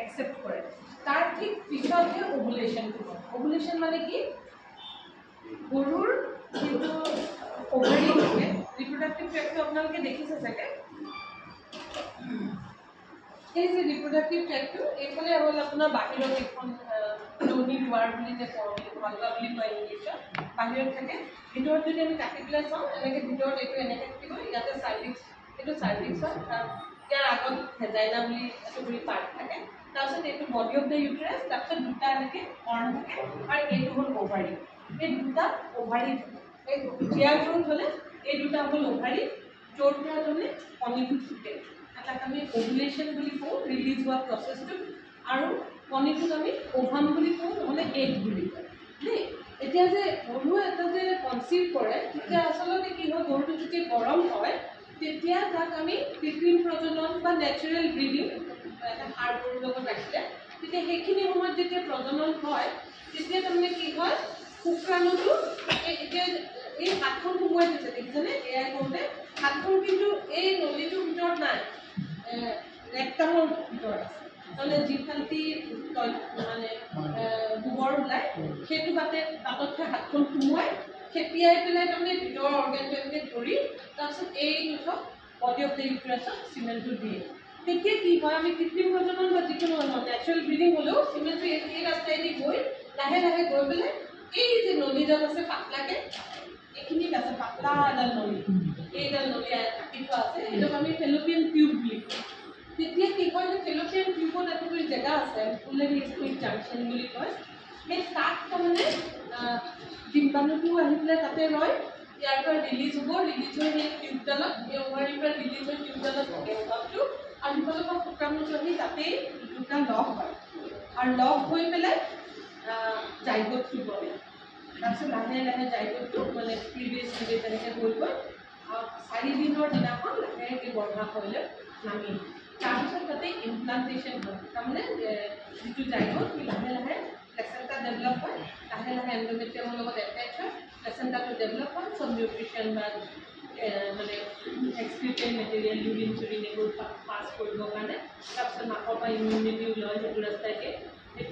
Accept কৰে তাৰ ঠিক পিছতহে ওভুলেশ্যনটো হয় ওভুলেশ্যন মানে কি গৰুৰ কিন্তু ওভাৰি থাকে ৰিপ্ৰডাক্টিভ ট্ৰেক্টটো আপোনালোকে দেখিছে চাগে এই যে ৰিপ্ৰডাক্টিভ ট্ৰেক্টটো এইফালে হ'ল আপোনাৰ বাহিৰত এখন নদী দুৱাৰ বুলি যে কওঁ ভালগা বুলি কয় ইংলিছত বাহিৰত থাকে ভিতৰত যদি আমি কাটি পেলাই চাওঁ এনেকৈ ভিতৰত এইটো এনেকৈ থাকিব ইয়াতে চাৰ্ভিক্স এইটো চাৰ্ভিক্স হয় ইয়াৰ আগত ভেজাইনা বুলি এটা বুলি পাৰ্ট থাকে তাৰপিছত এইটো বডি অফ দ্য ইউটেৰাছ তাৰপিছত দুটা এনেকৈ হৰ্ণ থাকে আৰু এইটো হ'ল অভাৰি এই দুটা অভাৰি এই জীয়াৰ গৰুত হ'লে এই দুটা হ'ল অভাৰি য'ৰ পৰা তাৰমানে কণীটো ফুটে তাক আমি ওভুলেশ্যন বুলি কওঁ ৰিলিজ হোৱা প্ৰচেছটো আৰু কণীটোক আমি ওভাম বুলি কওঁ নহ'লে এগ বুলি কয় দেই এতিয়া যে গৰুৱে এটা যে কনচিভ কৰে তেতিয়া আচলতে কি হয় গৰুটো যেতিয়া গৰম হয় তেতিয়া তাক আমি কৃত্ৰিম প্ৰজনন বা নেচাৰেল ব্ৰিডিং এটা সাৰ গৰুৰ লগত ৰাখিলে তেতিয়া সেইখিনি সময়ত যেতিয়া প্ৰজনন হয় তেতিয়া তাৰমানে কি হয় শুক্ৰাণুটো এতিয়া এই হাতখন সোমোৱাই দিছে দেখিছেনে এয়াই কৰোঁতে হাতখন কিন্তু এই নলীটোৰ ভিতৰত নাই ৰেক্টামৰ ভিতৰত আছে তাৰমানে যিফালটি মানে গোবৰ ওলায় সেইটো বাটতহে হাতখন সোমোৱাই খেপিয়াই পেলাই তাৰমানে ভিতৰৰ অৰ্গেনটো এনেকৈ ধৰি তাৰপিছত এই মুঠক বডি অফ দ্য ইউটেৰাছত চিমেণ্টটো দিয়ে তেতিয়া কি হয় আমি কৃত্ৰিম প্ৰজনন বা যিকোনো নেচাৰেল ব্ৰিডিং হ'লেও চিমেণ্টটো এই ৰাস্তাইদি গৈ লাহে লাহে গৈ পেলাই এই যে নলীডাল আছে পাতলাকৈ এইখিনিত আছে পাতলা এডাল নলী এইডাল নলী কাটি থোৱা আছে এইটোক আমি ফেলোপিয়ান টিউব বুলি কওঁ তেতিয়া কি কয় যে ফেলোপিয়ান টিউবত এটা কৰি জেগা আছে ফুলেৰি স্কুইড জাংচন বুলি কয় সেই তাত তাৰমানে ডিম্বাণুটো আহি পেলাই তাতে ৰয় ইয়াৰ পৰা ৰিলিজ হ'ব ৰিলিজ হৈ সেই টিউবডালত এই অভাৰীৰ পৰা ৰিলিজ হৈ টিউবডালত থাকে ভাবটো আৰু সিফালৰ পৰা শুক্ৰাণুটো আহি তাতেই দুটা লগ হয় আৰু লগ হৈ পেলাই জাইগোটটো বনে তাৰপিছত লাহে লাহে জাইগোটটো মানে প্ৰিভিয়াছ তেনেকৈ হৈ গৈ 4 দিনৰ দিনাখন লাহেকৈ গৰ্ভাশয়লৈ নামি তাৰপিছত তাতে ইমপ্লাণ্টেশ্যন হয় তাৰমানে যিটো জাইগোট লাহে লাহে প্লেচেণ্টা ডেভেলপ হয় লাহে লাহে এণ্ডোমেট্ৰিয়ামৰ লগত এটেচ হয় প্লেচেণ্টাটো ডেভেলপ হয় চব নিউট্ৰিশ্যন বা মানে এক্সক্ৰিটেড মেটেৰিয়েল ইউৰিন চুৰিন এইবোৰ পাছ কৰিবৰ কাৰণে তাৰপিছত মাকৰ পৰা ইমিউনিটিও লয় সেইটো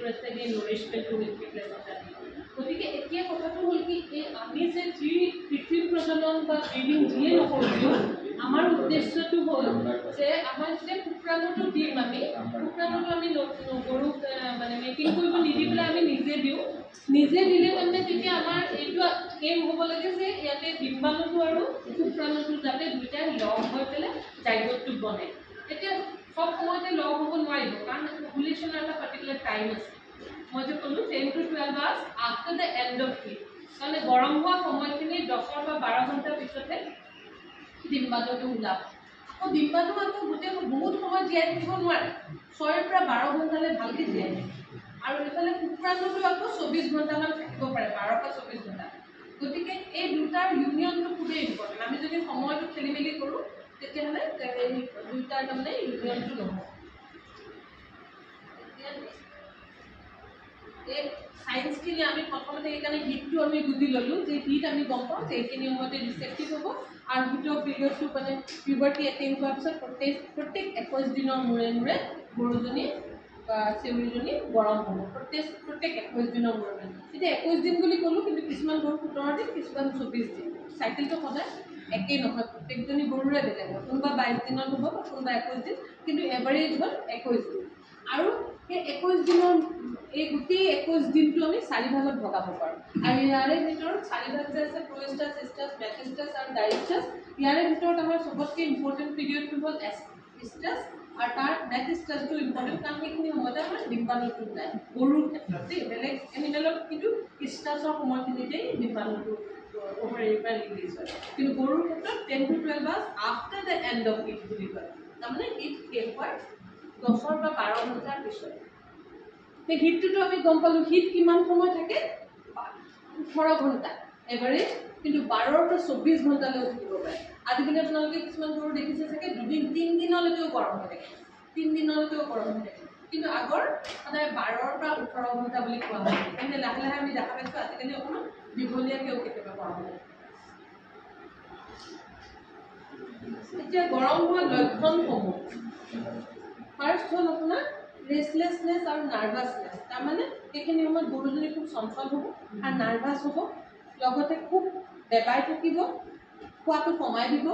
ৰাস্তাইদি নৰিছমেণ্টটো উইথ প্লেচেণ্টা দিয়ে গতিকে এতিয়া কথাটো হ'ল কি এই আমি যে যি কৃত্ৰিম প্ৰজনন বা ব্ৰিডিং যিয়ে নকৰিলোঁ আমাৰ উদ্দেশ্যটো হ'ল যে আমাৰ যেতিয়া শুক্ৰাণুটো দিম আমি শুক্ৰাণুটো আমি গৰুক মানে মেকিং কৰিব নিদি পেলাই আমি নিজে দিওঁ নিজে দিলে তাৰমানে তেতিয়া আমাৰ এইটো এম হ'ব লাগে যে ইয়াতে ডিম্বাণুটো আৰু শুক্ৰাণুটো যাতে দুয়োটাই লগ হৈ পেলাই জাইগোটটো বনে এতিয়া সব সময়তে লগ হ'ব নোৱাৰিব কাৰণ ওভুলেশ্যনৰ এটা পাৰ্টিকুলাৰ টাইম আছে মই যে ক'লোঁ 10 to 12 hours after the and of heat তাৰমানে গৰম হোৱা সময়খিনি 10 বা 12 ঘণ্টাৰ পিছতহে ডিম্বাণুটো ওলাব আকৌ ডিম্বাণু আকৌ গোটেই বহুত সময় জীয়াই থাকিব নোৱাৰে 6 পৰা 12 ঘণ্টালৈ ভালকৈ জীয়াই থাকে আৰু এইফালে শুক্ৰাণুটো আকৌ 24 ঘণ্টামান থাকিব পাৰে 12 পৰা 24 ঘণ্টা গতিকে এই দুটাৰ ইউনিয়নটো খুবেই ইম্পৰ্টেণ্ট আমি যদি সময়টো খেলি মেলি কৰোঁ তেতিয়াহ'লে এই দুটাৰ তাৰমানে ইউনিয়নটো নহয় এই সায়েন্সখিনি আমি প্ৰথমতে এইকাৰণে হিটটো আমি বুজি ল'লোঁ যে হিট আমি গম পাওঁ যে এইখিনি সময়তে ৰিচেপ্টিভ হ'ব আৰু হিটৰ পিৰিয়ডটো মানে পিউবাৰ্টি এটেইন কৰাৰ পিছত প্ৰত্যেক 21 দিনৰ মূৰে মূৰে গৰুজনী বা চেউৰীজনী গৰম হ'ব প্ৰত্যেক 21 দিনৰ মূৰে মূৰে এতিয়া 21 দিন বুলি ক'লোঁ কিন্তু কিছুমান গৰু 17 দিন কিছুমান 24 দিন চাইকেলটো সদায় একেই নহয় প্ৰত্যেকজনী গৰুৰে বেলেগ হয় কোনোবা 22 দিনত হ'ব বা কোনোবা 21 দিন কিন্তু এভাৰেজ হ'ল 21 দিন আৰু সেই 21 দিনৰ এই গোটেই 21 দিনটো আমি 4 ভাগত ভগাব পাৰোঁ আৰু ইয়াৰে ভিতৰত 4 ভাগ যে আছে প্ৰ'ষ্টাছ এষ্টাছ মেটাষ্টাছ আৰু ডাইষ্টাছ ইয়াৰে ভিতৰত আমাৰ চবতকৈ ইম্পৰ্টেণ্ট পিৰিয়ডটো হ'ল এষ্টাছ আৰু তাৰ মেটাষ্টাছটো ইম্পৰ্টেণ্ট কাৰণ সেইখিনি সময়তে আমাৰ ডিম্বাণুটো ওলায় গৰুৰ ক্ষেত্ৰত দেই বেলেগ এনিমেলত কিন্তু ইষ্টাছৰ সময়খিনিতেই ডিম্বাণুটো অভাৰীৰ পৰা ৰিলিজ হয় কিন্তু গৰুৰ ক্ষেত্ৰত 10 to 12 hours after the and of heat বুলি কয় তাৰমানে হিট শেষ হয় 10 বা 12 ঘণ্টাৰ পিছত সেই হিটটোতো আমি গম পালোঁ হিট কিমান সময় থাকে 18 ঘণ্টা এভাৰেজ কিন্তু 12 পৰা 24 ঘণ্টালৈও থাকিব পাৰে আজিকালি আপোনালোকে কিছুমান গৰু দেখিছে চাগে 2-3 দিনলৈকেও গৰম হৈ থাকে 3 দিনলৈকেও গৰম হৈ থাকে কিন্তু আগৰ সদায় 12 পৰা 18 ঘণ্টা বুলি কোৱা হয় কিন্তু লাহে লাহে আমি দেখা পাইছোঁ আজিকালি অকণমান দীঘলীয়াকৈও কেতিয়াবা গৰম হয় এতিয়া গৰম হোৱা লক্ষণসমূহ ফাৰ্ষ্ট হ'ল আপোনাৰ ৰেষ্টলেছনেছ আৰু নাৰ্ভাছনেছ, তাৰমানে সেইখিনি সময়ত গৰুজনী খুব চঞ্চল হ'ব আৰু নাৰ্ভাছ হ'ব, লগতে খুব বেবাই থাকিব, খোৱাটো কমাই দিব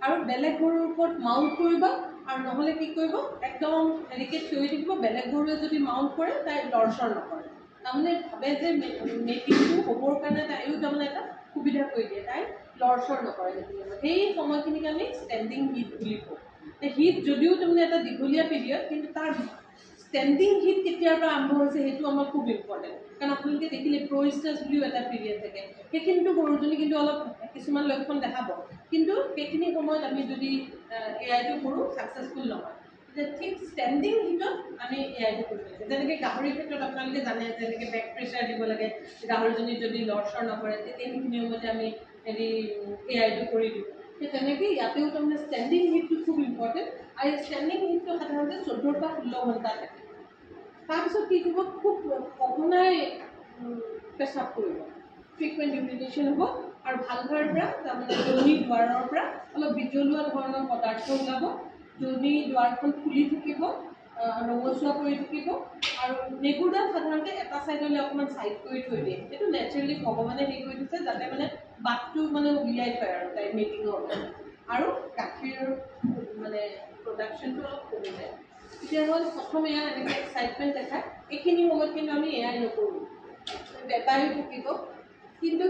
আৰু বেলেগ গৰুৰ ওপৰত মাউণ্ট কৰিব, আৰু নহ'লে কি কৰিব একদম হেৰিকে থিয় থাকিব, বেলেগ গৰুৱে যদি মাউণ্ট কৰে তাই লৰচৰ নকৰে, তাৰমানে ভাবে যে মেটিংটো হ'বৰ কাৰণে তাইও তাৰমানে এটা সুবিধা কৰি দিয়ে, তাই লৰচৰ নকৰে। সেই সময়খিনিক আমি ষ্টেণ্ডিং হিট বুলি কওঁ। হিট যদিও তাৰমানে এটা দীঘলীয়া পিৰিয়ড, কিন্তু তাৰ ষ্টেণ্ডিং হিট কেতিয়াৰ পৰা আৰম্ভ হৈছে সেইটো আমাৰ খুব ইম্পৰ্টেণ্ট, কাৰণ আপোনালোকে দেখিলে প্ৰইষ্টাছ বুলিও এটা পিৰিয়ড থাকে, সেইখিনিতো গৰুজনী কিন্তু অলপ কিছুমান লক্ষণ দেখাব, কিন্তু সেইখিনি সময়ত আমি যদি এআইটো কৰোঁ ছাকচেছফুল নহয়। যে ঠিক ষ্টেণ্ডিং হিটত আমি এআইটো কৰিব লাগে। যেনেকৈ গাহৰিৰ ক্ষেত্ৰত আপোনালোকে জানে যেনেকৈ বেক প্ৰেছাৰ দিব লাগে, গাহৰিজনী যদি লৰচৰ নকৰে তেতিয়া সেইখিনি সময়তে আমি হেৰি এআইটো কৰি দিওঁ। সেই তেনেকৈ ইয়াতেও তাৰমানে ষ্টেণ্ডিং হিটটো খুব ইম্পৰ্টেণ্ট, আৰু এই ষ্টেণ্ডিং হিটটো সাধাৰণতে 14 পৰা 16 ঘণ্টা থাকে। তাৰপিছত কি কৰিব, খুব সঘনাই পেচাব কৰিব, ফ্ৰিকুৱেণ্ট ইউৰিনেশ্যন হ'ব, আৰু ভালভাৰ পৰা তাৰমানে যোনি দুৱাৰৰ পৰা অলপ বিজলুৱা ধৰণৰ পদাৰ্থ ওলাব, যোনি দুৱাৰখন ফুলি থাকিব, ৰঙচুৱা পৰি থাকিব, আৰু নেগুৰডাল সাধাৰণতে এটা ছাইডলৈ অকণমান ছাইড কৰি থৈ দিয়ে, সেইটো নেচাৰেলি ভগৱানে হেৰি কৰি দিছে যাতে মানে বাটটো মানে উলিয়াই থয় আৰু তাই মেটিঙৰ কাৰণে, আৰু গাখীৰৰ মানে প্ৰডাকশ্যনটো অলপ কমি যায়। এতিয়া হ'ল প্ৰথম এয়া এনেকৈ এক্সাইটমেণ্ট দেখায়, এইখিনি সময়ত কিন্তু আমি এয়াই নকৰোঁ, বেপাৰীও থাকিব, কিন্তু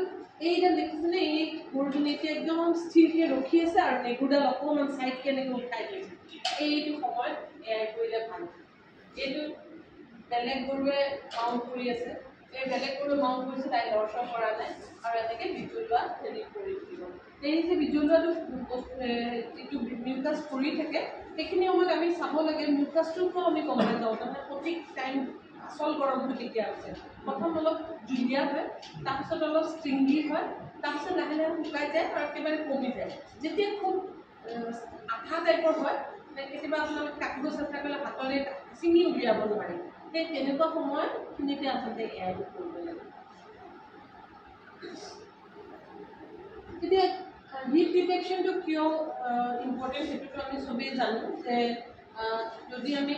এইডাল দেখিছেনে, এই গৰুজনী এতিয়া একদম স্থিৰকৈ ৰখি আছে আৰু নেগুৰডাল অকণমান ছাইড কেনেকৈ উঠাই দিছে, এইটো সময়ত এয়াই কৰিলে ভাল। এইটো বেলেগ গৰুৱে মাউণ্ট কৰি আছে, এই বেলেগ গৰুৱে মাউণ্ট কৰিছে, তাই লৰচৰ কৰা নাই, আৰু এনেকৈ বিজলুৱা হেৰি কৰি থাকিব। এই যে বিজলুৱাটো যিটো মিউকাছ কৰি থাকে, সেইখিনি সময়ত আমি চাব লাগে মিউকাছটোতো আমি গম নাযাওঁ, তাৰমানে সঠিক টাইম আচল গৰমটো কেতিয়া হৈছে। প্ৰথম অলপ জুলীয়া হয়, তাৰপিছত অলপ ষ্ট্ৰিংগি হয়, তাৰপিছত লাহে লাহে শুকাই যায় আৰু একেবাৰে কমি যায়। যেতিয়া খুব আঠা টাইপৰ হয়, কেতিয়াবা আপোনালোকে কাটিব চেষ্টা কৰিলে হাতৰে চিঙি উলিয়াব নোৱাৰি, সেই তেনেকুৱা সময়খিনিতে আচলতে এআইটো কৰিব লাগে। এতিয়া হিট ডিটেকশ্যনটো কিয় ইম্পৰ্টেণ্ট সেইটোতো আমি চবেই জানো, যে যদি আমি